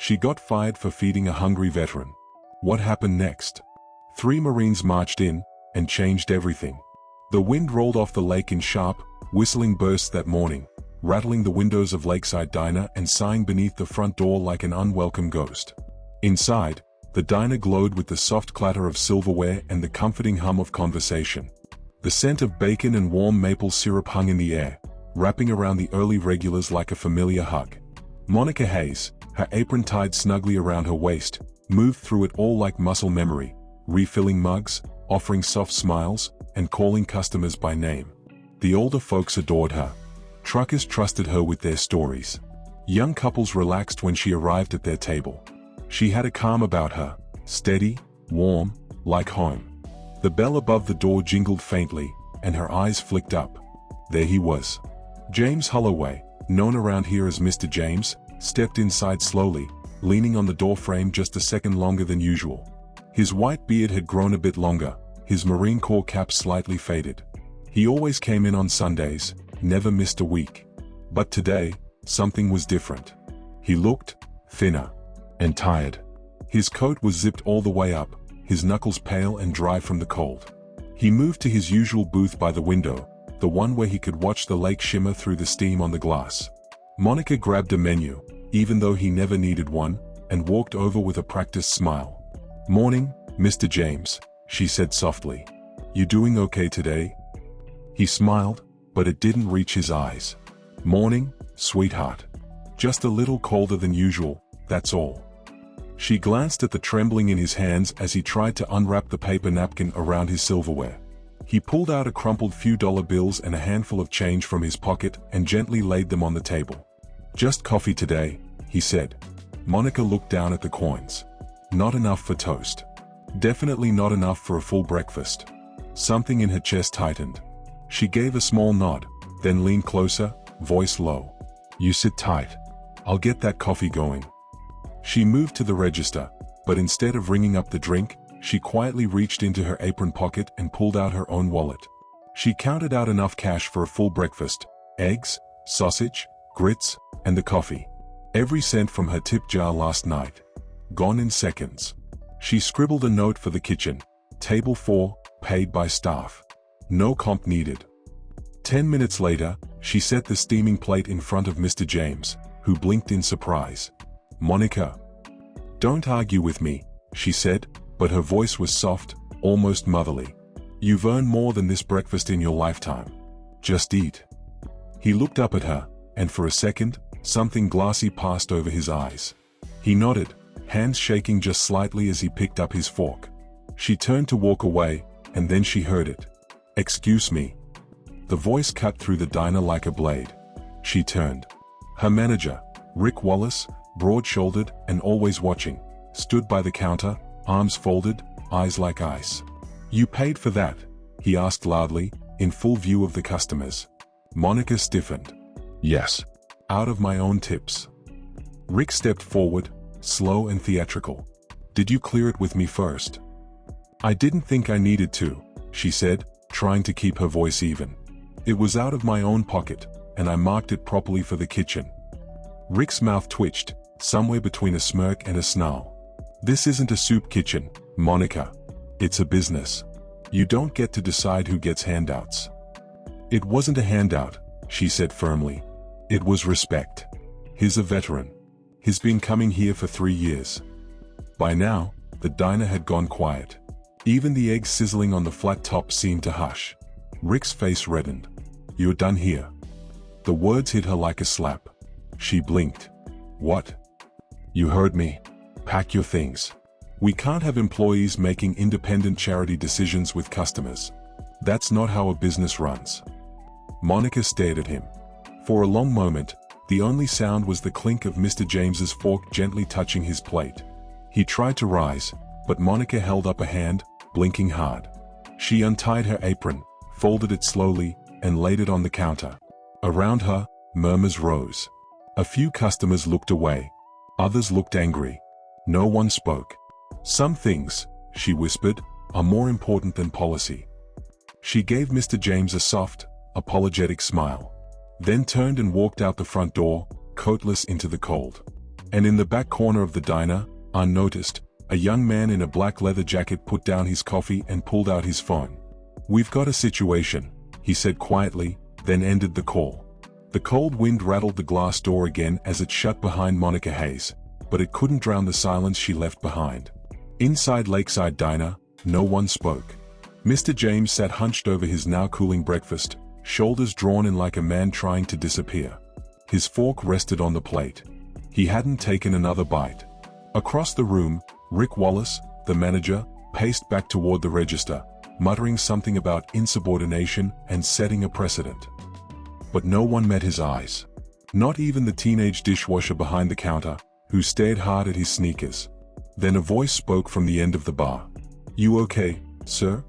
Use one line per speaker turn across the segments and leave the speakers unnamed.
She got fired for feeding a hungry veteran. What happened next? 3 Marines marched in and changed everything. The wind rolled off the lake in sharp, whistling bursts that morning, rattling the windows of Lakeside Diner and sighing beneath the front door like an unwelcome ghost. Inside, the diner glowed with the soft clatter of silverware and the comforting hum of conversation. The scent of bacon and warm maple syrup hung in the air, wrapping around the early regulars like a familiar hug. Monica Hayes, her apron tied snugly around her waist, moved through it all like muscle memory, refilling mugs, offering soft smiles, and calling customers by name. The older folks adored her. Truckers trusted her with their stories. Young couples relaxed when she arrived at their table. She had a calm about her, steady, warm, like home. The bell above the door jingled faintly, and her eyes flicked up. There he was. James Holloway, known around here as Mr. James, stepped inside slowly, leaning on the doorframe just a second longer than usual. His white beard had grown a bit longer, his Marine Corps cap slightly faded. He always came in on Sundays, never missed a week. But today, something was different. He looked thinner and tired. His coat was zipped all the way up, his knuckles pale and dry from the cold. He moved to his usual booth by the window, the one where he could watch the lake shimmer through the steam on the glass. Monica grabbed a menu, even though he never needed one, and walked over with a practiced smile. "Morning, Mr. James," she said softly. "You doing okay today?" He smiled, but it didn't reach his eyes. "Morning, sweetheart. Just a little colder than usual, that's all." She glanced at the trembling in his hands as he tried to unwrap the paper napkin around his silverware. He pulled out a crumpled few dollar bills and a handful of change from his pocket and gently laid them on the table. "Just coffee today," he said. Monica looked down at the coins. Not enough for toast. Definitely not enough for a full breakfast. Something in her chest tightened. She gave a small nod, then leaned closer, voice low. "You sit tight. I'll get that coffee going." She moved to the register, but instead of ringing up the drink, she quietly reached into her apron pocket and pulled out her own wallet. She counted out enough cash for a full breakfast: eggs, sausage, grits, and the coffee. Every cent from her tip jar last night. Gone in seconds. She scribbled a note for the kitchen. Table 4, paid by staff. No comp needed. 10 minutes later, she set the steaming plate in front of Mr. James, who blinked in surprise. "Monica." "Don't argue with me," she said, but her voice was soft, almost motherly. "You've earned more than this breakfast in your lifetime. Just eat." He looked up at her, and for a second, something glassy passed over his eyes. He nodded, hands shaking just slightly as he picked up his fork. She turned to walk away, and then she heard it. "Excuse me." The voice cut through the diner like a blade. She turned. Her manager, Rick Wallace, broad-shouldered and always watching, stood by the counter, arms folded, eyes like ice. "You paid for that?" he asked loudly, in full view of the customers. Monica stiffened. "Yes. Out of my own tips." Rick stepped forward, slow and theatrical. "Did you clear it with me first?" "I didn't think I needed to," she said, trying to keep her voice even. "It was out of my own pocket, and I marked it properly for the kitchen." Rick's mouth twitched, somewhere between a smirk and a snarl. "This isn't a soup kitchen, Monica. It's a business. You don't get to decide who gets handouts." "It wasn't a handout," she said firmly. "It was respect. He's a veteran. He's been coming here for 3 years." By now, the diner had gone quiet. Even the eggs sizzling on the flat top seemed to hush. Rick's face reddened. "You're done here." The words hit her like a slap. She blinked. "What?" "You heard me. Pack your things. We can't have employees making independent charity decisions with customers. That's not how a business runs." Monica stared at him. For a long moment, the only sound was the clink of Mr. James's fork gently touching his plate. He tried to rise, but Monica held up a hand, blinking hard. She untied her apron, folded it slowly, and laid it on the counter. Around her, murmurs rose. A few customers looked away. Others looked angry. No one spoke. "Some things," she whispered, "are more important than policy." She gave Mr. James a soft, apologetic smile. Then turned and walked out the front door, coatless into the cold. And in the back corner of the diner, unnoticed, a young man in a black leather jacket put down his coffee and pulled out his phone. "We've got a situation," he said quietly, then ended the call. The cold wind rattled the glass door again as it shut behind Monica Hayes, but it couldn't drown the silence she left behind. Inside Lakeside Diner, no one spoke. Mr. James sat hunched over his now cooling breakfast, shoulders drawn in like a man trying to disappear. His fork rested on the plate. He hadn't taken another bite. Across the room, Rick Wallace, the manager, paced back toward the register, muttering something about insubordination and setting a precedent. But no one met his eyes. Not even the teenage dishwasher behind the counter, who stared hard at his sneakers. Then a voice spoke from the end of the bar. "You okay, sir?"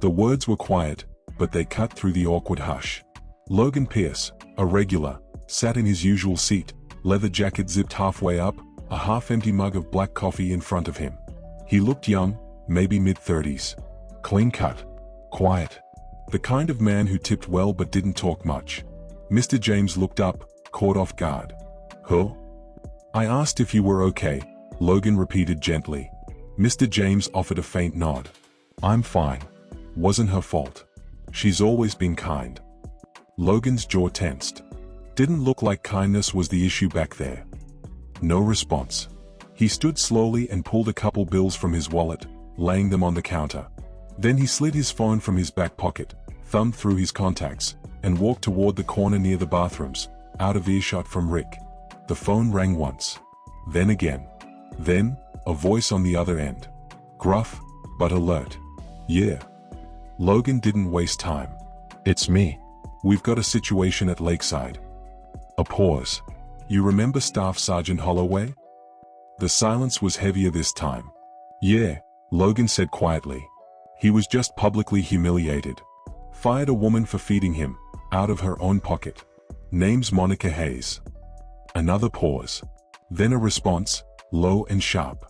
The words were quiet, but they cut through the awkward hush. Logan Pierce, a regular, sat in his usual seat, leather jacket zipped halfway up, a half-empty mug of black coffee in front of him. He looked young, maybe mid-30s. Clean-cut. Quiet. The kind of man who tipped well but didn't talk much. Mr. James looked up, caught off guard. "Huh?" "I asked if you were okay," Logan repeated gently. Mr. James offered a faint nod. "I'm fine. Wasn't her fault. She's always been kind." Logan's jaw tensed. Didn't look like kindness was the issue back there. No response. He stood slowly and pulled a couple bills from his wallet, laying them on the counter. Then he slid his phone from his back pocket, thumbed through his contacts, and walked toward the corner near the bathrooms, out of earshot from Rick. The phone rang once. Then again. Then, a voice on the other end. Gruff, but alert. "Yeah." Logan didn't waste time. "It's me. We've got a situation at Lakeside." A pause. "You remember Staff Sergeant Holloway?" The silence was heavier this time. "Yeah," Logan said quietly. "He was just publicly humiliated. Fired a woman for feeding him, out of her own pocket. Name's Monica Hayes." Another pause. Then a response, low and sharp.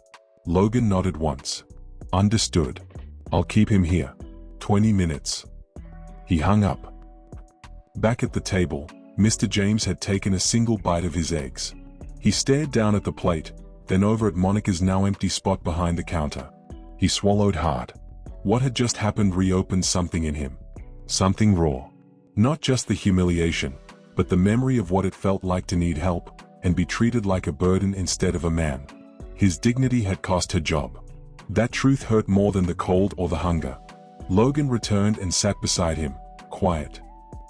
Logan nodded once. "Understood. I'll keep him here. 20 minutes." He hung up. Back at the table, Mr. James had taken a single bite of his eggs. He stared down at the plate, then over at Monica's now empty spot behind the counter. He swallowed hard. What had just happened reopened something in him. Something raw. Not just the humiliation, but the memory of what it felt like to need help, and be treated like a burden instead of a man. His dignity had cost her job. That truth hurt more than the cold or the hunger. Logan returned and sat beside him, quiet.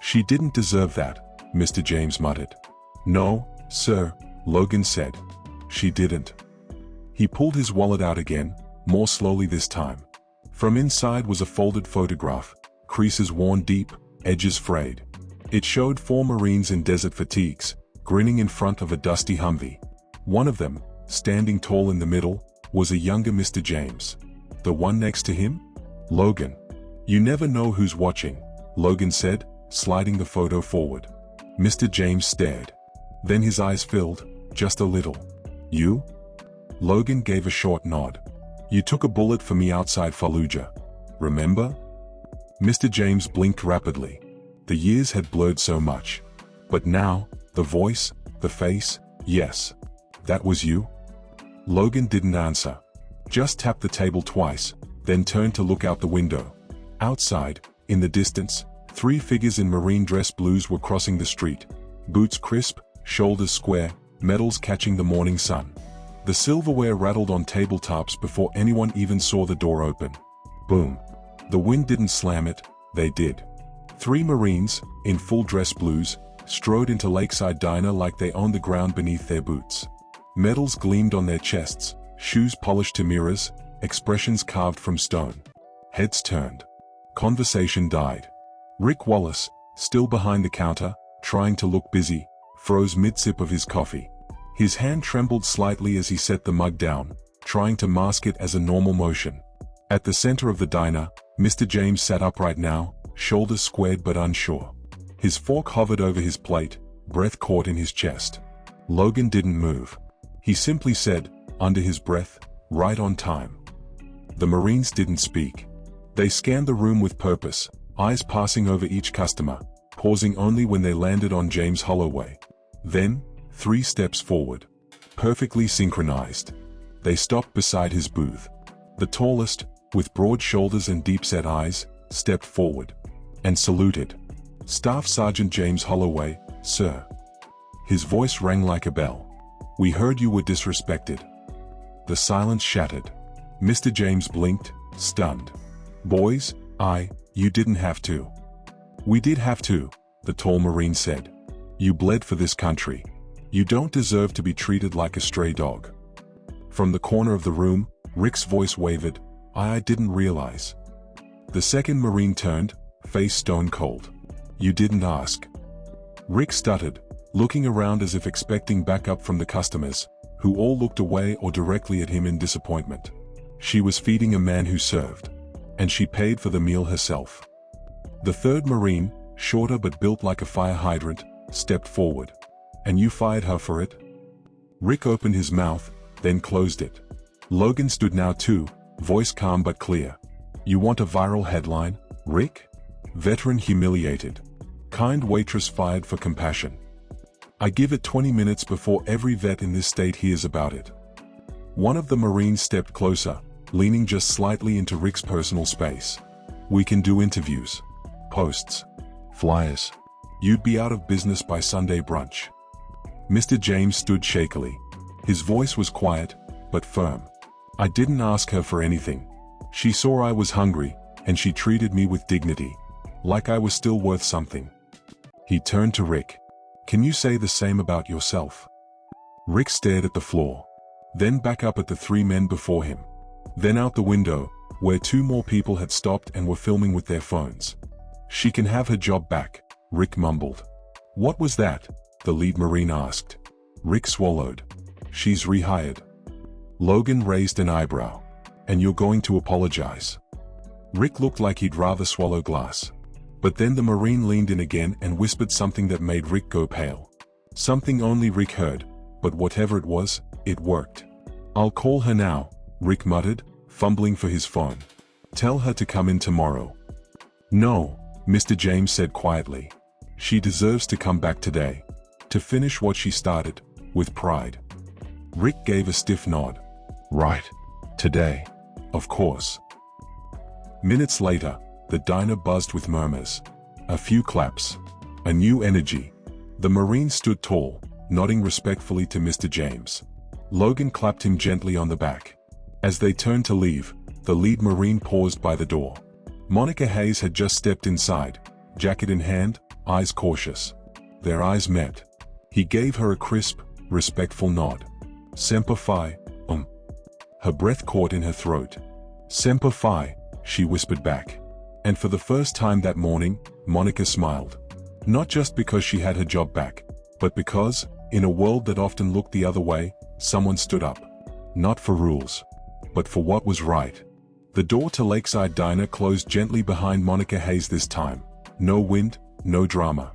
"She didn't deserve that," Mr. James muttered. "No, sir," Logan said. "She didn't." He pulled his wallet out again, more slowly this time. From inside was a folded photograph, creases worn deep, edges frayed. It showed 4 Marines in desert fatigues, grinning in front of a dusty Humvee. One of them, standing tall in the middle, was a younger Mr. James. The one next to him? Logan. "You never know who's watching," Logan said, sliding the photo forward. Mr. James stared. Then his eyes filled, just a little. "You?" Logan gave a short nod. "You took a bullet for me outside Fallujah. Remember?" Mr. James blinked rapidly. The years had blurred so much. But now, the voice, the face, yes. "That was you?" Logan didn't answer. Just tapped the table twice, then turned to look out the window. Outside, in the distance, 3 figures in marine dress blues were crossing the street. Boots crisp, shoulders square, medals catching the morning sun. The silverware rattled on tabletops before anyone even saw the door open. Boom. The wind didn't slam it, they did. 3 Marines, in full dress blues, strode into Lakeside Diner like they owned the ground beneath their boots. Medals gleamed on their chests, shoes polished to mirrors, expressions carved from stone. Heads turned. Conversation died. Rick Wallace, still behind the counter, trying to look busy, froze mid-sip of his coffee. His hand trembled slightly as he set the mug down, trying to mask it as a normal motion. At the center of the diner, Mr. James sat upright now, shoulders squared but unsure. His fork hovered over his plate, breath caught in his chest. Logan didn't move. He simply said, under his breath, "Right on time." The Marines didn't speak. They scanned the room with purpose, eyes passing over each customer, pausing only when they landed on James Holloway. Then, 3 steps forward. perfectly synchronized. They stopped beside his booth. The tallest, with broad shoulders and deep-set eyes, stepped forward and saluted. "Staff Sergeant James Holloway, sir." His voice rang like a bell. "We heard you were disrespected." The silence shattered. Mr. James blinked, stunned. "Boys, you didn't have to." "We did have to," the tall Marine said. "You bled for this country. You don't deserve to be treated like a stray dog." From the corner of the room, Rick's voice wavered. I didn't realize." The second Marine turned, face stone cold. "You didn't ask." Rick stuttered, looking around as if expecting backup from the customers, who all looked away or directly at him in disappointment. She was feeding a man who served. And she paid for the meal herself. The third Marine, shorter but built like a fire hydrant, stepped forward. "And you fired her for it?" Rick opened his mouth, then closed it. Logan stood now too, voice calm but clear. "You want a viral headline, Rick?" Veteran humiliated. Kind waitress fired for compassion. "I give it 20 minutes before every vet in this state hears about it." One of the Marines stepped closer, leaning just slightly into Rick's personal space. "We can do interviews. Posts. Flyers. You'd be out of business by Sunday brunch." Mr. James stood shakily. His voice was quiet, but firm. "I didn't ask her for anything. She saw I was hungry, and she treated me with dignity. Like I was still worth something." He turned to Rick. "Can you say the same about yourself?" Rick stared at the floor. Then back up at the three men before him. Then out the window, where two more people had stopped and were filming with their phones. "She can have her job back," Rick mumbled. "What was that?" the lead Marine asked. Rick swallowed. "She's rehired." Logan raised an eyebrow. "And you're going to apologize?" Rick looked like he'd rather swallow glass. But then the Marine leaned in again and whispered something that made Rick go pale. Something only Rick heard, but whatever it was, it worked. "I'll call her now," Rick muttered, fumbling for his phone. "Tell her to come in tomorrow." "No," Mr. James said quietly. "She deserves to come back today. To finish what she started, with pride." Rick gave a stiff nod. "Right. Today. Of course." Minutes later, the diner buzzed with murmurs. A few claps. A new energy. The Marine stood tall, nodding respectfully to Mr. James. Logan clapped him gently on the back. As they turned to leave, the lead Marine paused by the door. Monica Hayes had just stepped inside, jacket in hand, eyes cautious. Their eyes met. He gave her a crisp, respectful nod. "Semper Fi, Her breath caught in her throat. "Semper Fi," she whispered back. And for the first time that morning, Monica smiled. Not just because she had her job back, but because, in a world that often looked the other way, someone stood up. Not for rules, but for what was right. The door to Lakeside Diner closed gently behind Monica Hayes this time. No wind, no drama.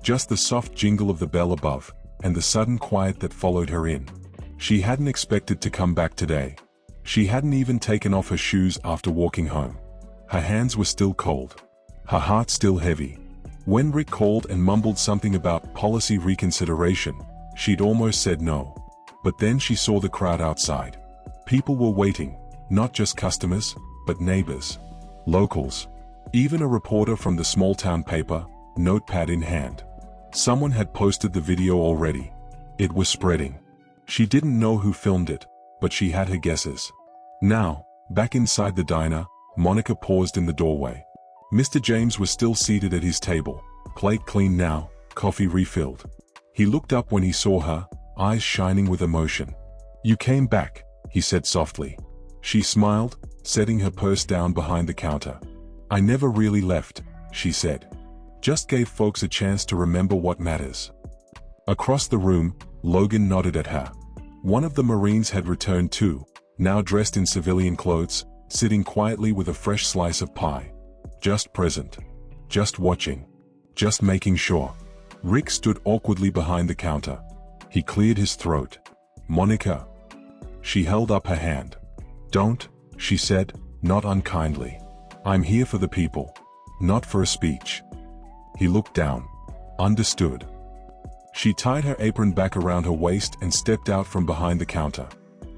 Just the soft jingle of the bell above, and the sudden quiet that followed her in. She hadn't expected to come back today. She hadn't even taken off her shoes after walking home. Her hands were still cold. Her heart still heavy. When Rick called and mumbled something about policy reconsideration, she'd almost said no. But then she saw the crowd outside. People were waiting, not just customers, but neighbors. Locals. Even a reporter from the small-town paper, notepad in hand. Someone had posted the video already. It was spreading. She didn't know who filmed it, but she had her guesses. Now, back inside the diner, Monica paused in the doorway. Mr. James was still seated at his table, plate clean now, coffee refilled. He looked up when he saw her, eyes shining with emotion. "You came back," he said softly. She smiled, setting her purse down behind the counter. "I never really left," she said. "Just gave folks a chance to remember what matters." Across the room, Logan nodded at her. One of the Marines had returned too, now dressed in civilian clothes, sitting quietly with a fresh slice of pie. Just present. Just watching. Just making sure. Rick stood awkwardly behind the counter. He cleared his throat. "Monica." She held up her hand. "Don't," she said, not unkindly. "I'm here for the people. Not for a speech." He looked down. "Understood." She tied her apron back around her waist and stepped out from behind the counter.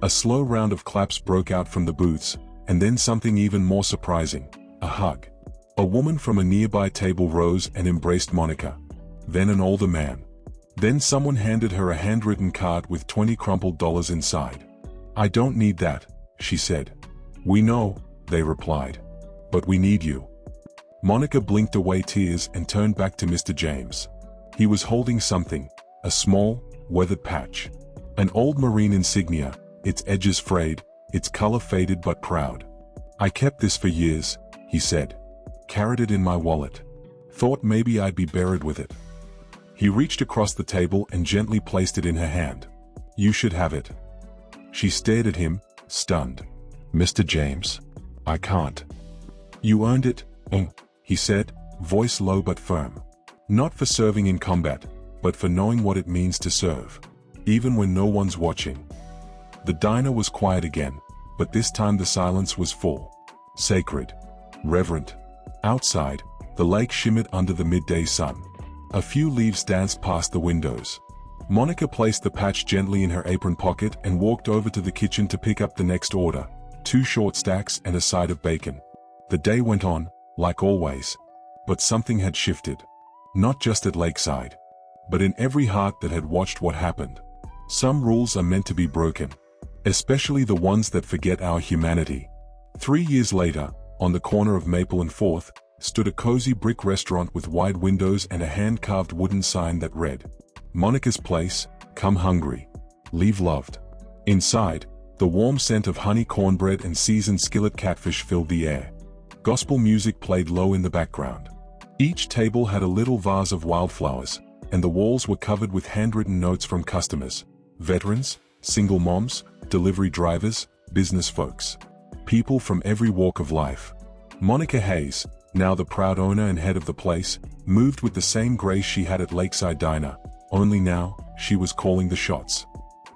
A slow round of claps broke out from the booths, and then something even more surprising, a hug. A woman from a nearby table rose and embraced Monica. Then an older man. Then someone handed her a handwritten card with 20 crumpled dollars inside. "I don't need that," she said. "We know," they replied. "But we need you." Monica blinked away tears and turned back to Mr. James. He was holding something, a small, weathered patch. An old Marine insignia, its edges frayed, its color faded but proud. "I kept this for years," he said. "Carried it in my wallet. Thought maybe I'd be buried with it." He reached across the table and gently placed it in her hand. "You should have it." She stared at him, stunned. "Mr. James, I can't." "You earned it," he said, voice low but firm. "Not for serving in combat, but for knowing what it means to serve, even when no one's watching." The diner was quiet again, but this time the silence was full. Sacred. Reverent. Outside, the lake shimmered under the midday sun. A few leaves danced past the windows. Monica placed the patch gently in her apron pocket and walked over to the kitchen to pick up the next order, 2 short stacks and a side of bacon. The day went on, like always. But something had shifted. Not just at Lakeside, but in every heart that had watched what happened. Some rules are meant to be broken, especially the ones that forget our humanity. 3 years later, on the corner of Maple and 4th, stood a cozy brick restaurant with wide windows and a hand-carved wooden sign that read, "Monica's Place, come hungry. Leave loved." Inside, the warm scent of honey cornbread and seasoned skillet catfish filled the air. Gospel music played low in the background. Each table had a little vase of wildflowers, and the walls were covered with handwritten notes from customers, veterans, single moms, delivery drivers, business folks. People from every walk of life. Monica Hayes, now the proud owner and head of the place, moved with the same grace she had at Lakeside Diner, only now, she was calling the shots.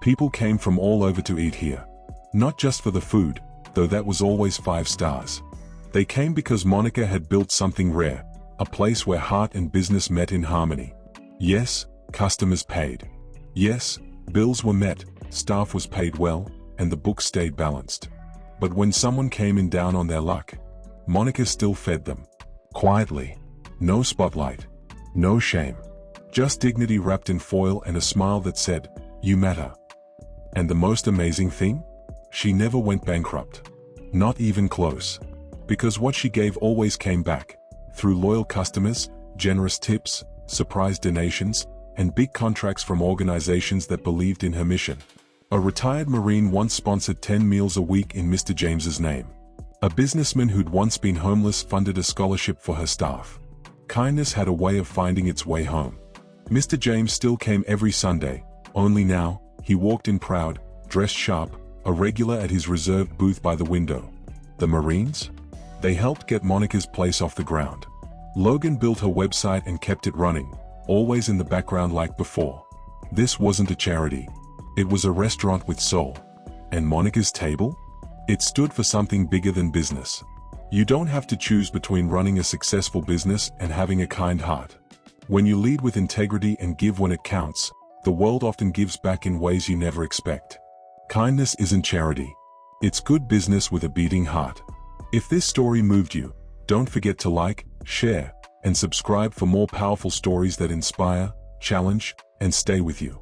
People came from all over to eat here. Not just for the food, though that was always 5 stars. They came because Monica had built something rare, a place where heart and business met in harmony. Yes, customers paid. Yes, bills were met, staff was paid well, and the books stayed balanced. But when someone came in down on their luck, Monica still fed them. Quietly. No spotlight. No shame. Just dignity wrapped in foil and a smile that said, "You matter." And the most amazing thing? She never went bankrupt. Not even close. Because what she gave always came back. Through loyal customers, generous tips, surprise donations, and big contracts from organizations that believed in her mission. A retired Marine once sponsored 10 meals a week in Mr. James's name. A businessman who'd once been homeless funded a scholarship for her staff. Kindness had a way of finding its way home. Mr. James still came every Sunday, only now, he walked in proud, dressed sharp, a regular at his reserved booth by the window. The Marines? They helped get Monica's place off the ground. Logan built her website and kept it running, always in the background like before. This wasn't a charity. It was a restaurant with soul. And Monica's table? It stood for something bigger than business. You don't have to choose between running a successful business and having a kind heart. When you lead with integrity and give when it counts, the world often gives back in ways you never expect. Kindness isn't charity. It's good business with a beating heart. If this story moved you, don't forget to like, share, and subscribe for more powerful stories that inspire, challenge, and stay with you.